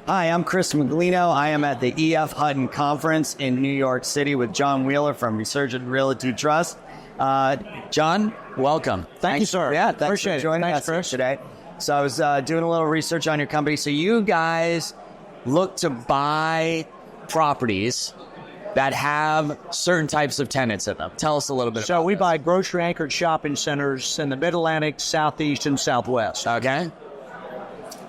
Hi, I'm Chris Miglino. I am at the EF Hutton Conference in New York City with John Wheeler from Resurgent Realty Trust. John, welcome. Thank you, sir. Yeah, thanks for joining us Chris. today. So I was doing a little research on your company. So you guys look to buy properties that have certain types of tenants in them. Tell us a little bit So we buy grocery-anchored shopping centers in the Mid-Atlantic, Southeast, and Southwest. Okay.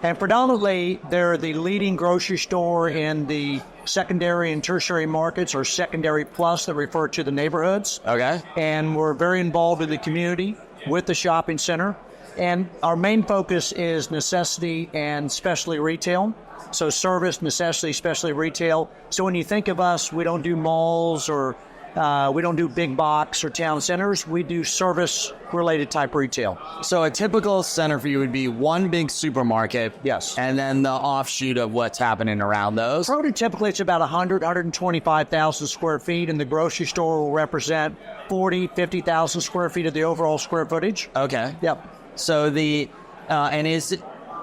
And predominantly, they're the leading grocery store in the secondary and tertiary markets, or secondary plus that refer to the neighborhoods. Okay. And we're very involved in the community with the shopping center. And our main focus is necessity and specialty retail. So service, necessity, specialty retail. So when you think of us, we don't do malls or we don't do big box or town centers. We do service-related type retail. So a typical center for you would be one big supermarket. Yes. And then the offshoot of what's happening around those. Prototypically, it's about 125,000 square feet, and the grocery store will represent 40, 50,000 square feet of the overall square footage. Okay. Yep. So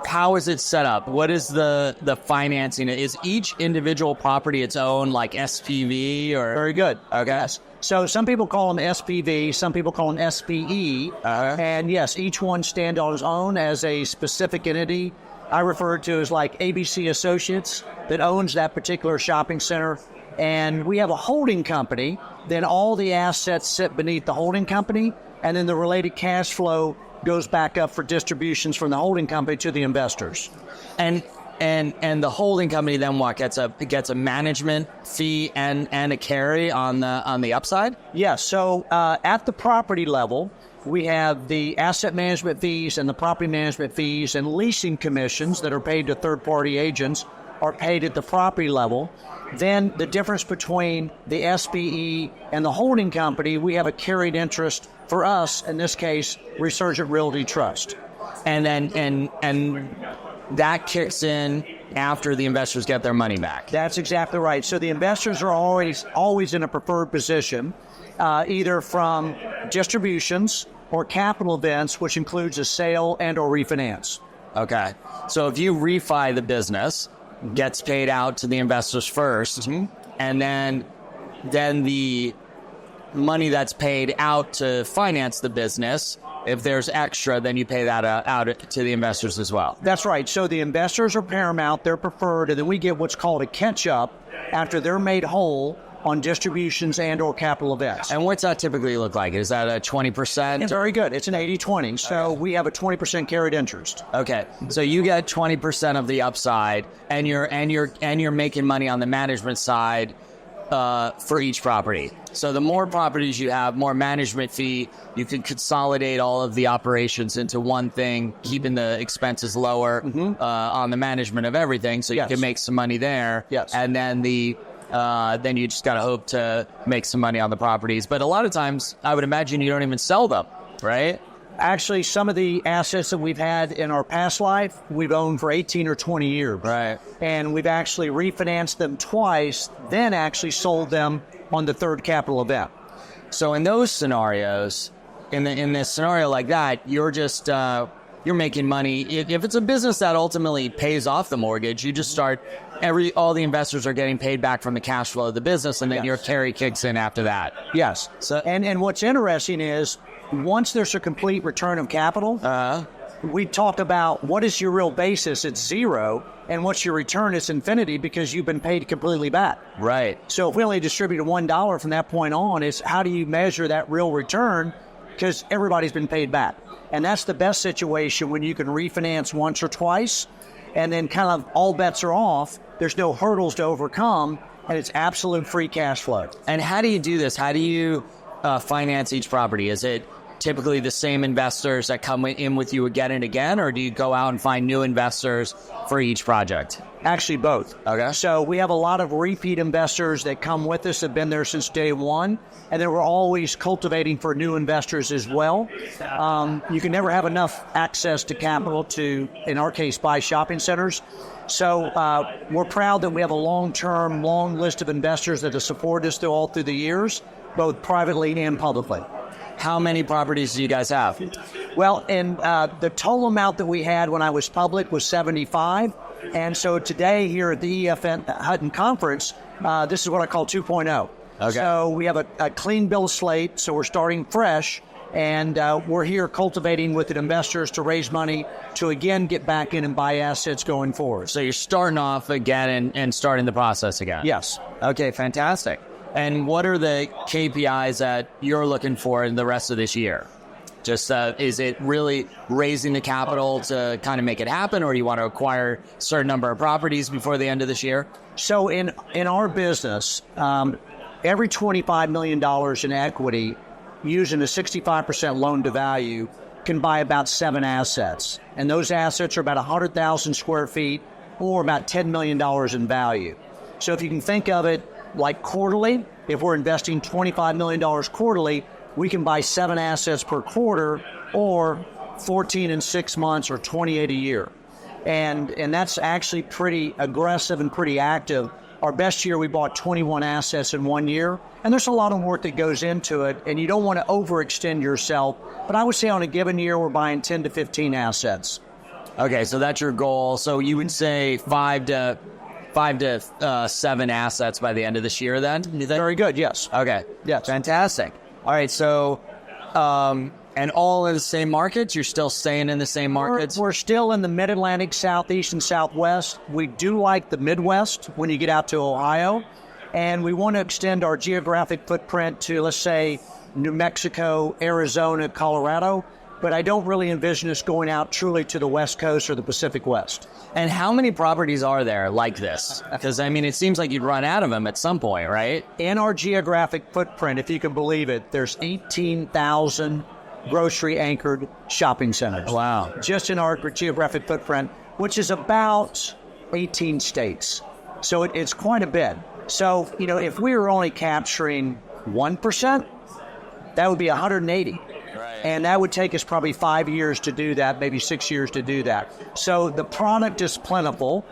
how is it set up? What is the financing? Is each individual property its own, like SPV or? Very good. Okay. Yes. So some people call them SPV, some people call them SPE. And yes, each one stand on its own as a specific entity. I refer to as like ABC Associates that owns that particular shopping center. And we have a holding company. Then all the assets sit beneath the holding company, and then the related cash flow goes back up for distributions from the holding company to the investors. And the holding company then what gets a management fee and a carry on the upside? Yes. So at the property level, we have the asset management fees and the property management fees and leasing commissions that are paid to third-party agents are paid at the property level. Then the difference between the SPE and the holding company, we have a carried interest for us, in this case, Resurgent Realty Trust. And then that kicks in after the investors get their money back. That's exactly right. So the investors are always in a preferred position, either from distributions or capital events, which includes a sale and or refinance. Okay. So if you refi the business, gets paid out to the investors first, and then the money that's paid out to finance the business, if there's extra, then you pay that out to the investors as well. That's right. So the investors are paramount, they're preferred, and then we get what's called a catch-up after they're made whole on distributions and or capital events. And what's that typically look like? Is that a 20%? It's very good. It's an 80-20. So we have a 20% carried interest. Okay. So you get 20% of the upside, and you're making money on the management side for each property. So the more properties you have, more management fee. You can consolidate all of the operations into one thing, keeping the expenses lower on the management of everything, so you can make some money there. Yes. And then then you just got to hope to make some money on the properties. But a lot of times, I would imagine you don't even sell them, right? Actually, some of the assets that we've had in our past life, we've owned for 18 or 20 years. Right. And we've actually refinanced them twice, then actually sold them on the third capital event. So in those scenarios, in this scenario like that, you're just you're making money. If it's a business that ultimately pays off the mortgage, you just start all the investors are getting paid back from the cash flow of the business, and then your carry kicks in after that. Yes. So and what's interesting is once there's a complete return of capital, we talk about what is your real basis? It's zero. And what's your return? It's infinity because you've been paid completely back. Right. So if we only distributed $1 from that point on, it's how do you measure that real return? Because everybody's been paid back. And that's the best situation when you can refinance once or twice, and then kind of all bets are off. There's no hurdles to overcome, and it's absolute free cash flow. And how do you do this? How do you finance each property? Is it typically the same investors that come in with you again and again, or do you go out and find new investors for each project? Actually, both. Okay. So we have a lot of repeat investors that come with us, have been there since day one, and then we're always cultivating for new investors as well. You can never have enough access to capital to, in our case, buy shopping centers. So we're proud that we have a long-term, long list of investors that have supported us all through the years, both privately and publicly. How many properties do you guys have? Well, and the total amount that we had when I was public was 75. And so today here at the EF Hutton Conference, this is what I call 2.0. Okay. So we have a clean bill of slate, so we're starting fresh, and we're here cultivating with the investors to raise money to, again, get back in and buy assets going forward. So you're starting off again and starting the process again? Yes. Okay, fantastic. And what are the KPIs that you're looking for in the rest of this year? Just is it really raising the capital to kind of make it happen, or do you want to acquire a certain number of properties before the end of this year? So in our business, every $25 million in equity using a 65% loan to value can buy about 7 assets. And those assets are about 100,000 square feet or about $10 million in value. So if you can think of it like quarterly, if we're investing $25 million quarterly, we can buy 7 assets per quarter, or 14 in 6 months, or 28 a year. And that's actually pretty aggressive and pretty active. Our best year, we bought 21 assets in 1 year. And there's a lot of work that goes into it, and you don't want to overextend yourself. But I would say on a given year, we're buying 10 to 15 assets. Okay, so that's your goal. So you would say 5 to 7 assets by the end of this year then? You think? Very good, yes. Okay. Yes. Fantastic. All right, so, and all in the same markets? You're still staying in the same markets? We're still in the Mid-Atlantic, Southeast, and Southwest. We do like the Midwest when you get out to Ohio. And we want to extend our geographic footprint to, let's say, New Mexico, Arizona, Colorado. But I don't really envision us going out truly to the West Coast or the Pacific West. And how many properties are there like this? Because, I mean, it seems like you'd run out of them at some point, right? In our geographic footprint, if you can believe it, there's 18,000 grocery-anchored shopping centers. Wow. Just in our geographic footprint, which is about 18 states. So it's quite a bit. So, if we were only capturing 1%, that would be 180. And that would take us probably 5 years to do that, maybe 6 years to do that. So the product is plentiful.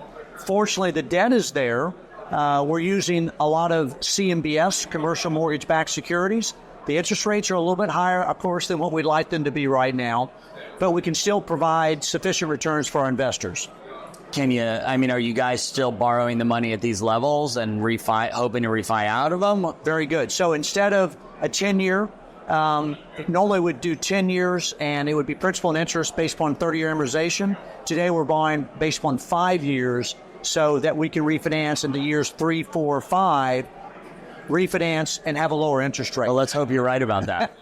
Fortunately, the debt is there. We're using a lot of CMBS, commercial mortgage-backed securities. The interest rates are a little bit higher, of course, than what we'd like them to be right now. But we can still provide sufficient returns for our investors. Are you guys still borrowing the money at these levels and hoping to refi out of them? Very good. So instead of a 10-year, normally we'd do 10 years, and it would be principal and interest based upon 30-year amortization. Today we're buying based upon 5 years so that we can refinance into years 3, 4, 5, refinance, and have a lower interest rate. Well, let's hope you're right about that.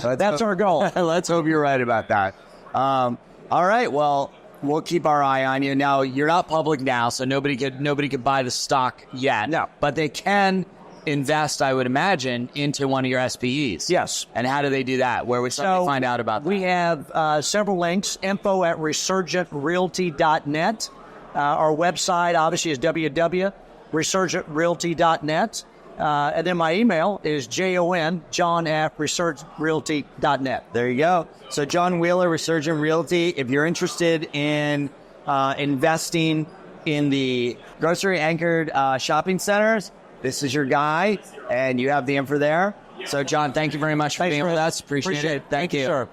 That's our goal. Let's hope you're right about that. All right, well, we'll keep our eye on you. Now, you're not public now, so nobody could buy the stock yet. No. But they can invest, I would imagine, into one of your SPEs. Yes. And how do they do that? Where would somebody find out about that? We have several links. Info at resurgentrealty.net. Our website, obviously, is www.resurgentrealty.net. And then my email is Jon at resurgentrealty.net. There you go. So John Wheeler, Resurgent Realty. If you're interested in investing in the grocery-anchored shopping centers, this is your guy, and you have the info there. So, John, thank you very much for being with us. Appreciate it. Thank you. Sir.